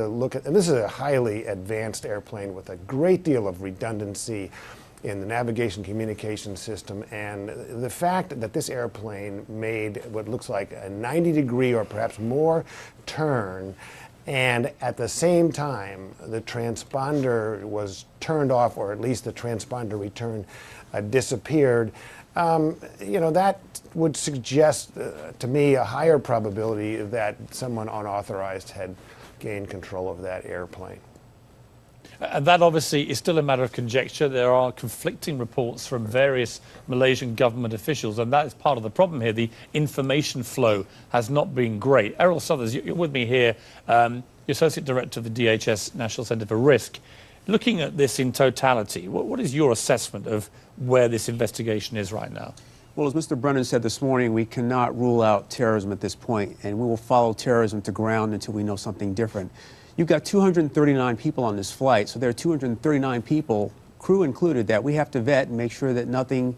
look at, and this is a highly advanced airplane with a great deal of redundancy in the navigation communication system, and the fact that this airplane made what looks like a 90-degree or perhaps more turn, and at the same time the transponder was turned off, or at least the transponder return disappeared, you know, that would suggest to me a higher probability that someone unauthorized had gained control of that airplane. And that obviously is still a matter of conjecture. There are conflicting reports from various Malaysian government officials, and that is part of the problem here. The information flow has not been great. Erroll Southers, you're with me here, you're Associate Director of the DHS National Centre for Risk. Looking at this in totality, what is your assessment of where this investigation is right now? Well, as Mr. Brennan said this morning, we cannot rule out terrorism at this point, and we will follow terrorism to ground until we know something different. You've got 239 people on this flight, so there are 239 people, crew included, that we have to vet and make sure that nothing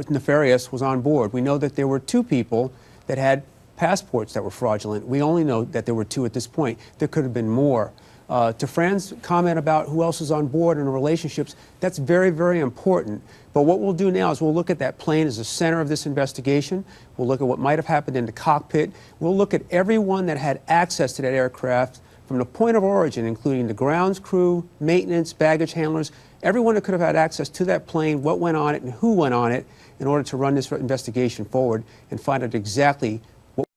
nefarious was on board. We know that there were 2 people that had passports that were fraudulent. We only know that there were 2 at this point. There could have been more. To Fran's comment about who else is on board and the relationships, that's very, very important. But what we'll do now is we'll look at that plane as the center of this investigation. We'll look at what might have happened in the cockpit. We'll look at everyone that had access to that aircraft from the point of origin, including the grounds crew, maintenance, baggage handlers, everyone that could have had access to that plane, what went on it and who went on it, in order to run this investigation forward and find out exactly